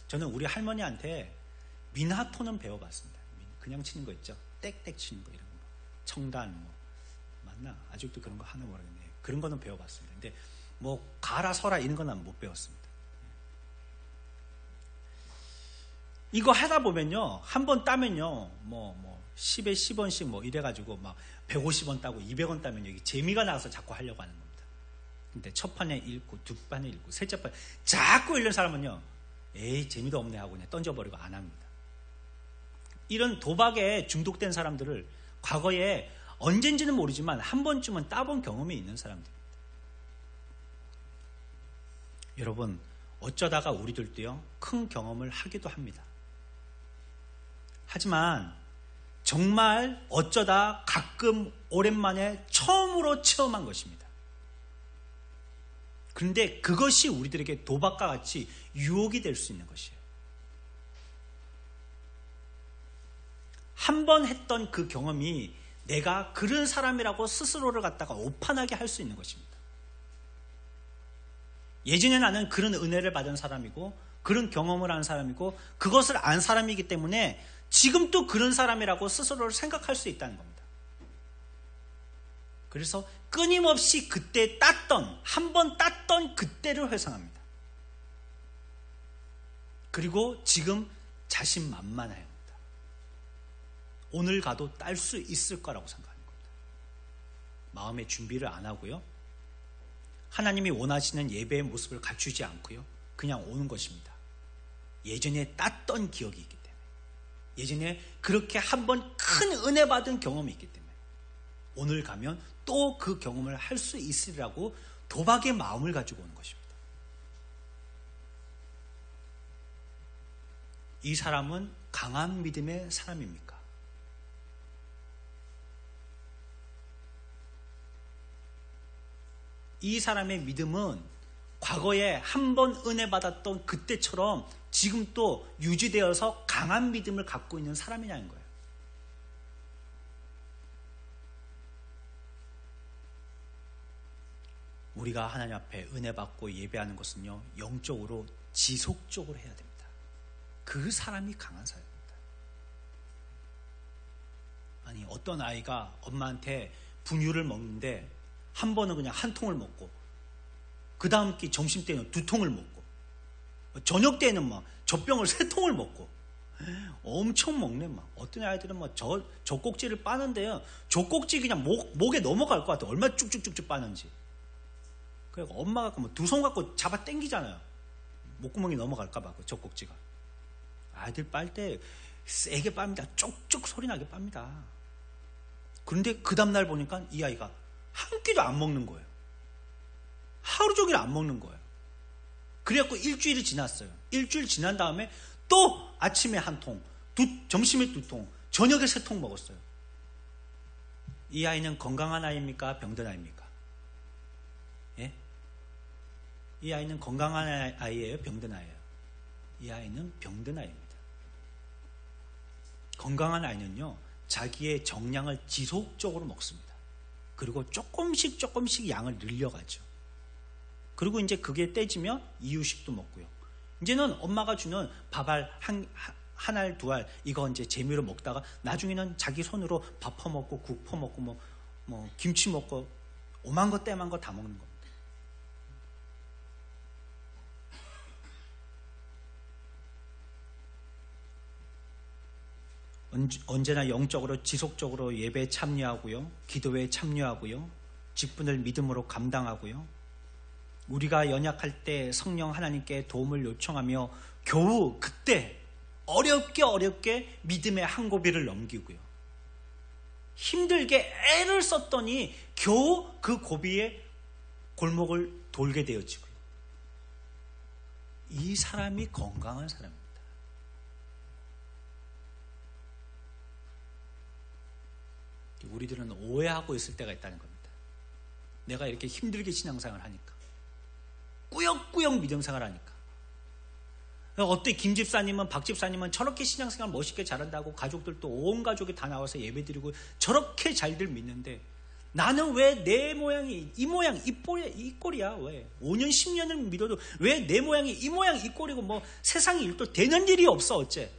저는 우리 할머니한테 민하토는 배워봤습니다. 그냥 치는 거 있죠? 땡땡 치는 거 이런 거. 청단 뭐 맞나? 아직도 그런 거 하나 모르겠네. 그런 거는 배워봤습니다. 근데 뭐 가라 서라 이런 건 못 배웠습니다. 이거 하다 보면요, 한 번 따면요, 뭐 10에 10원씩 뭐 이래가지고 막 150원 따고 200원 따면 여기 재미가 나서 자꾸 하려고 하는 겁니다. 근데 첫 판에 읽고 두 판에 읽고 셋째 판에 자꾸 읽는 사람은요, 에이 재미도 없네 하고 그냥 던져버리고 안 합니다. 이런 도박에 중독된 사람들을 과거에 언젠지는 모르지만 한 번쯤은 따본 경험이 있는 사람들입니다. 여러분, 어쩌다가 우리들도요, 큰 경험을 하기도 합니다. 하지만 정말 어쩌다 가끔 오랜만에 처음으로 체험한 것입니다. 그런데 그것이 우리들에게 도박과 같이 유혹이 될 수 있는 것이에요. 한 번 했던 그 경험이 내가 그런 사람이라고 스스로를 갖다가 오판하게 할 수 있는 것입니다. 예전에 나는 그런 은혜를 받은 사람이고 그런 경험을 한 사람이고 그것을 안 사람이기 때문에 지금 또 그런 사람이라고 스스로를 생각할 수 있다는 겁니다. 그래서 끊임없이 그때 땄던, 한 번 땄던 그때를 회상합니다. 그리고 지금 자신만만해요. 오늘 가도 딸 수 있을 거라고 생각하는 겁니다. 마음의 준비를 안 하고요. 하나님이 원하시는 예배의 모습을 갖추지 않고요. 그냥 오는 것입니다. 예전에 땄던 기억이 있기 때문에. 예전에 그렇게 한번 큰 은혜 받은 경험이 있기 때문에. 오늘 가면 또 그 경험을 할 수 있으리라고 도박의 마음을 가지고 오는 것입니다. 이 사람은 강한 믿음의 사람입니까? 이 사람의 믿음은 과거에 한 번 은혜 받았던 그때처럼 지금 또 유지되어서 강한 믿음을 갖고 있는 사람이냐는 거예요. 우리가 하나님 앞에 은혜 받고 예배하는 것은요, 영적으로 지속적으로 해야 됩니다. 그 사람이 강한 사람입니다. 아니, 어떤 아이가 엄마한테 분유를 먹는데 한 번은 그냥 한 통을 먹고 그 다음 끼 점심 때는 2통을 먹고 저녁 때는 막 젖병을 3통을 먹고 엄청 먹네. 막 어떤 아이들은 막 젖꼭지를 빠는데요, 젖꼭지 그냥 목에 넘어갈 것 같아. 얼마나 쭉쭉쭉쭉 빠는지. 그래서 엄마가 뭐 2손 갖고 잡아 당기잖아요. 목구멍이 넘어갈까 봐, 그 젖꼭지가. 아이들 빨 때 세게 빱니다. 쪽쪽 소리 나게 빱니다. 그런데 그 다음날 보니까 이 아이가 한 끼도 안 먹는 거예요. 하루 종일 안 먹는 거예요. 그래갖고 일주일이 지났어요. 일주일 지난 다음에 또 아침에 1통, 점심에 2통, 저녁에 3통 먹었어요. 이 아이는 건강한 아이입니까? 병든 아이입니까? 예? 이 아이는 건강한 아이예요? 병든 아이예요? 이 아이는 병든 아이입니다. 건강한 아이는요, 자기의 정량을 지속적으로 먹습니다. 그리고 조금씩 양을 늘려가죠. 그리고 이제 그게 떼지면 이유식도 먹고요. 이제는 엄마가 주는 밥알 한 알, 2알 이거 이제 재미로 먹다가 나중에는 자기 손으로 밥 퍼먹고 국 퍼먹고 뭐 김치 먹고 오만 거 떼만 거 다 먹는 겁니다. 언제나 영적으로 지속적으로 예배에 참여하고요, 기도에 참여하고요, 직분을 믿음으로 감당하고요, 우리가 연약할 때 성령 하나님께 도움을 요청하며 겨우 그때 어렵게 믿음의 한 고비를 넘기고요, 힘들게 애를 썼더니 겨우 그 고비의 골목을 돌게 되었지고요. 이 사람이 건강한 사람입니다. 우리들은 오해하고 있을 때가 있다는 겁니다. 내가 이렇게 힘들게 신앙생활을 하니까, 꾸역꾸역 믿음생활을 하니까, 어때 김 집사님은, 박 집사님은 저렇게 신앙생활 멋있게 잘한다고 가족들도 온 가족이 다 나와서 예배드리고 저렇게 잘들 믿는데 나는 왜 내 모양이 이 모양 이 꼴이야? 왜 5년 10년을 믿어도 왜 내 모양이 이 모양 이 꼴이고 뭐 세상에 일도 되는 일이 없어? 어째?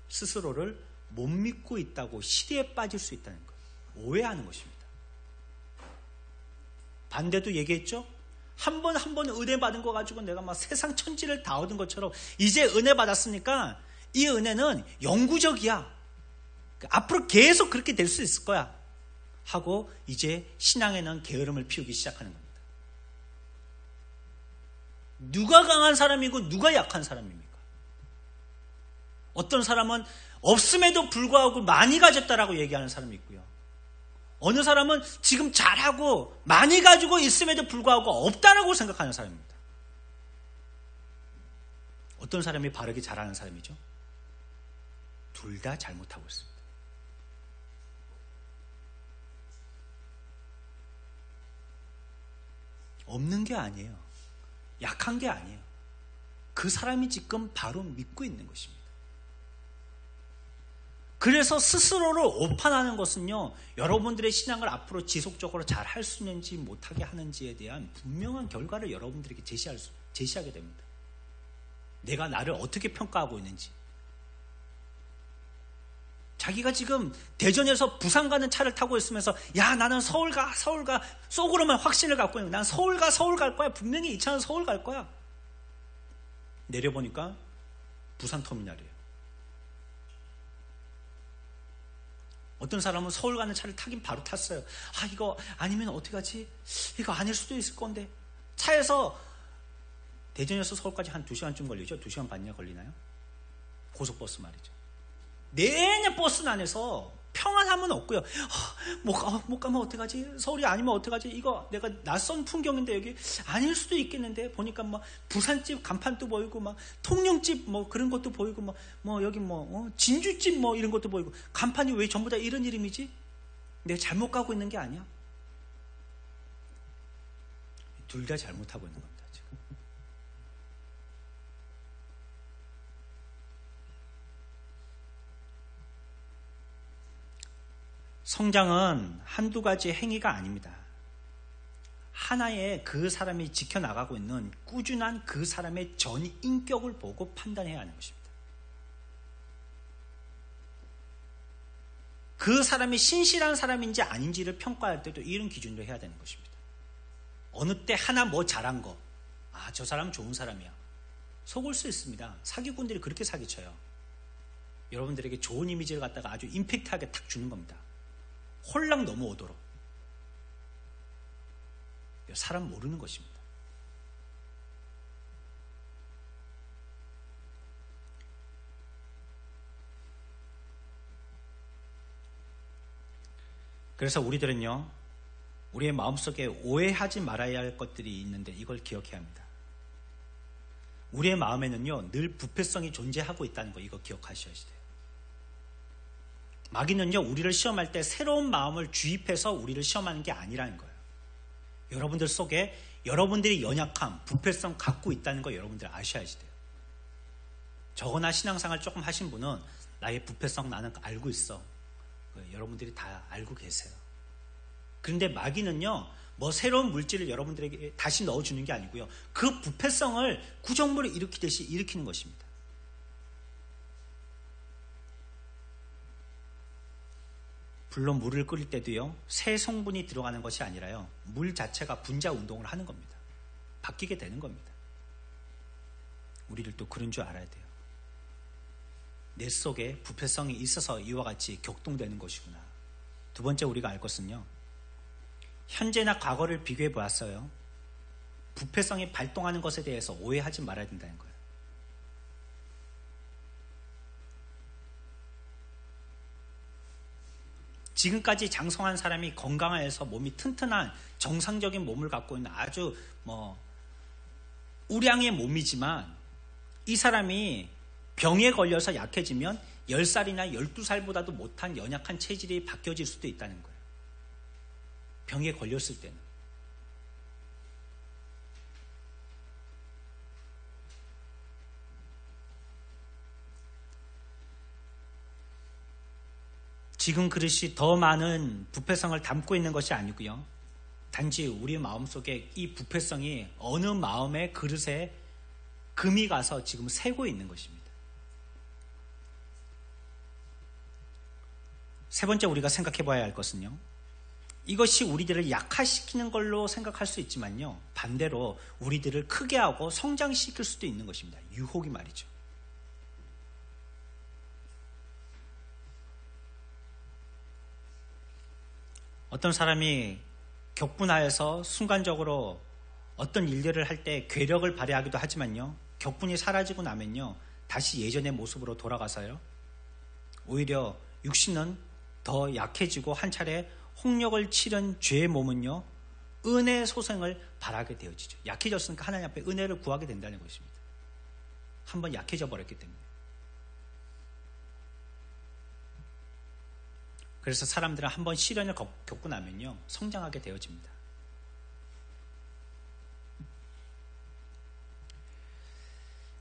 스스로를 못 믿고 있다고 시대에 빠질 수 있다는 거예요. 오해하는 것입니다. 반대도 얘기했죠? 한 번 은혜 받은 거 가지고 내가 막 세상 천지를 다 얻은 것처럼 이제 은혜 받았으니까 이 은혜는 영구적이야. 앞으로 계속 그렇게 될 수 있을 거야. 하고 이제 신앙에는 게으름을 피우기 시작하는 겁니다. 누가 강한 사람이고 누가 약한 사람입니까? 어떤 사람은 없음에도 불구하고 많이 가졌다라고 얘기하는 사람이 있고요. 어느 사람은 지금 잘하고 많이 가지고 있음에도 불구하고 없다라고 생각하는 사람입니다. 어떤 사람이 바르게 잘하는 사람이죠? 둘 다 잘못하고 있습니다. 없는 게 아니에요. 약한 게 아니에요. 그 사람이 지금 바로 믿고 있는 것입니다. 그래서 스스로를 오판하는 것은요, 여러분들의 신앙을 앞으로 지속적으로 잘 할 수 있는지 못하게 하는지에 대한 분명한 결과를 여러분들에게 제시하게 됩니다. 내가 나를 어떻게 평가하고 있는지. 자기가 지금 대전에서 부산 가는 차를 타고 있으면서 야 나는 서울 가 속으로만 확신을 갖고 있는 거야. 난 서울 갈 거야. 분명히 이 차는 서울 갈 거야. 내려보니까 부산 터미널이에요. 어떤 사람은 서울 가는 차를 타긴 바로 탔어요. 아 이거 아니면 어떻게 하지? 이거 아닐 수도 있을 건데. 차에서 대전에서 서울까지 한 2시간쯤 걸리죠. 2시간 반이나 걸리나요? 고속버스 말이죠. 내내 버스 안에서 평안함은 없고요. 못 가면 어떡하지? 서울이 아니면 어떡하지? 이거 내가 낯선 풍경인데 여기 아닐 수도 있겠는데 보니까 뭐 부산집 간판도 보이고 막 통영집 뭐 그런 것도 보이고 뭐 여기 진주집 뭐 이런 것도 보이고 간판이 왜 전부 다 이런 이름이지? 내가 잘못 가고 있는 게 아니야? 둘 다 잘못하고 있는 겁니다. 지금. 성장은 한두 가지 행위가 아닙니다. 하나의 그 사람이 지켜나가고 있는 꾸준한 그 사람의 전 인격을 보고 판단해야 하는 것입니다. 그 사람이 신실한 사람인지 아닌지를 평가할 때도 이런 기준으로 해야 되는 것입니다. 어느 때 하나 뭐 잘한 거, 저 사람은 좋은 사람이야. 속을 수 있습니다. 사기꾼들이 그렇게 사기쳐요. 여러분들에게 좋은 이미지를 갖다가 아주 임팩트하게 탁 주는 겁니다. 홀랑 넘어오도록. 사람 모르는 것입니다. 그래서 우리들은요, 우리의 마음속에 오해하지 말아야 할 것들이 있는데 이걸 기억해야 합니다. 우리의 마음에는요, 늘 부패성이 존재하고 있다는 거 이거 기억하셔야 돼요. 마귀는요, 우리를 시험할 때 새로운 마음을 주입해서 우리를 시험하는 게 아니라는 거예요. 여러분들 속에 여러분들이 연약함, 부패성 갖고 있다는 거 여러분들 아셔야지 돼요. 저거나 신앙생활 조금 하신 분은 나의 부패성 나는 알고 있어. 여러분들이 다 알고 계세요. 그런데 마귀는요, 뭐 새로운 물질을 여러분들에게 다시 넣어주는 게 아니고요, 그 부패성을 구정물을 일으키듯이 일으키는 것입니다. 물론 물을 끓일 때도요, 새 성분이 들어가는 것이 아니라요, 물 자체가 분자 운동을 하는 겁니다. 바뀌게 되는 겁니다. 우리들도 그런 줄 알아야 돼요. 내 속에 부패성이 있어서 이와 같이 격동되는 것이구나. 두 번째 우리가 알 것은요, 현재나 과거를 비교해 보았어요. 부패성이 발동하는 것에 대해서 오해하지 말아야 된다는 거예요. 지금까지 장성한 사람이 건강해서 몸이 튼튼한 정상적인 몸을 갖고 있는 아주 우량의 몸이지만 이 사람이 병에 걸려서 약해지면 10살이나 12살보다도 못한 연약한 체질이 바뀌어질 수도 있다는 거예요. 병에 걸렸을 때는. 지금 그릇이 더 많은 부패성을 담고 있는 것이 아니고요. 단지 우리 마음속에 이 부패성이 어느 마음의 그릇에 금이 가서 지금 새고 있는 것입니다. 세 번째 우리가 생각해 봐야 할 것은요. 이것이 우리들을 약화시키는 걸로 생각할 수 있지만요. 반대로 우리들을 크게 하고 성장시킬 수도 있는 것입니다. 유혹이 말이죠. 어떤 사람이 격분하여서 순간적으로 어떤 일들을 할 때 괴력을 발휘하기도 하지만요. 격분이 사라지고 나면요. 다시 예전의 모습으로 돌아가서요. 오히려 육신은 더 약해지고 한 차례 홍역을 치른 죄의 몸은요. 은혜의 소생을 바라게 되어지죠. 약해졌으니까 하나님 앞에 은혜를 구하게 된다는 것입니다. 한번 약해져 버렸기 때문에. 그래서 사람들은 한번 시련을 겪고 나면요. 성장하게 되어집니다.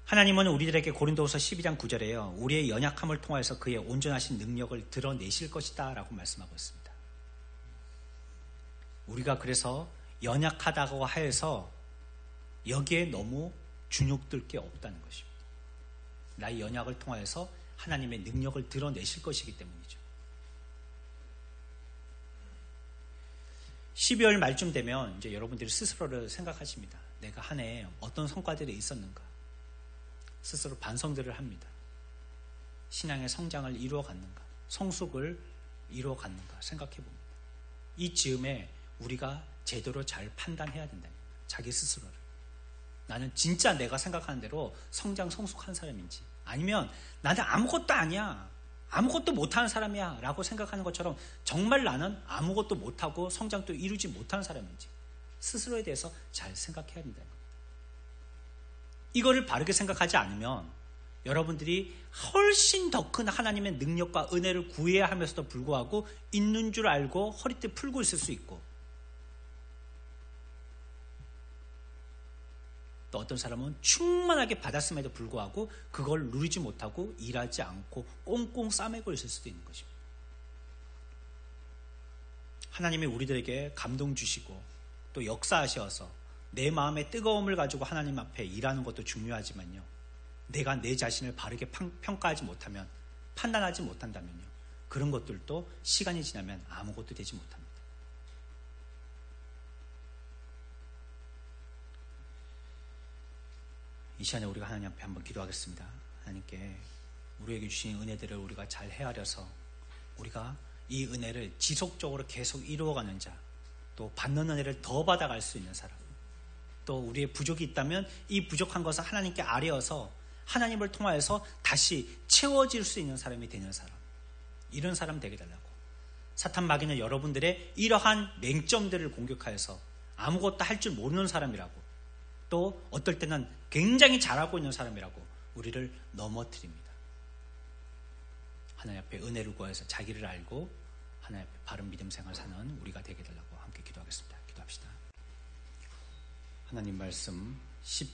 하나님은 우리들에게 고린도후서 12장 9절에요. 우리의 연약함을 통해서 그의 온전하신 능력을 드러내실 것이다 라고 말씀하고 있습니다. 우리가 그래서 연약하다고 하여서 여기에 너무 주눅들 게 없다는 것입니다. 나의 연약을 통해서 하나님의 능력을 드러내실 것이기 때문이죠. 12월 말쯤 되면 이제 여러분들이 스스로를 생각하십니다. 내가 한 해 어떤 성과들이 있었는가? 스스로 반성들을 합니다. 신앙의 성장을 이루어갔는가? 성숙을 이루어갔는가? 생각해봅니다. 이 즈음에 우리가 제대로 잘 판단해야 된다는 거예요. 자기 스스로를. 나는 진짜 내가 생각하는 대로 성숙한 사람인지 아니면 나는 아무것도 아니야. 아무것도 못하는 사람이야 라고 생각하는 것처럼 정말 나는 아무것도 못하고 성장도 이루지 못하는 사람인지 스스로에 대해서 잘 생각해야 된다는 겁니다. 이거를 바르게 생각하지 않으면 여러분들이 훨씬 더 큰 하나님의 능력과 은혜를 구해야 하면서도 불구하고 있는 줄 알고 허리띠 풀고 있을 수 있고 또 어떤 사람은 충만하게 받았음에도 불구하고 그걸 누리지 못하고 일하지 않고 꽁꽁 싸매고 있을 수도 있는 것입니다. 하나님이 우리들에게 감동 주시고 또 역사하셔서 내 마음의 뜨거움을 가지고 하나님 앞에 일하는 것도 중요하지만요. 내가 내 자신을 바르게 평가하지 못하면 판단하지 못한다면요. 그런 것들도 시간이 지나면 아무것도 되지 못합니다. 이 시간에 우리가 하나님 앞에 한번 기도하겠습니다. 하나님께 우리에게 주신 은혜들을 우리가 잘 헤아려서 우리가 이 은혜를 지속적으로 계속 이루어가는 자, 또 받는 은혜를 더 받아갈 수 있는 사람, 또 우리의 부족이 있다면 이 부족한 것을 하나님께 아뢰어서 하나님을 통하여서 다시 채워질 수 있는 사람이 되는 사람, 이런 사람 되게 달라고. 사탄 마귀는 여러분들의 이러한 맹점들을 공격하여서 아무것도 할 줄 모르는 사람이라고, 또 어떨 때는 굉장히 잘하고 있는 사람이라고 우리를 넘어뜨립니다. 하나님 앞에 은혜를 구해서 자기를 알고 하나님 앞에 바른 믿음 생활 사는 우리가 되게 달라고 함께 기도하겠습니다. 기도합시다. 하나님 말씀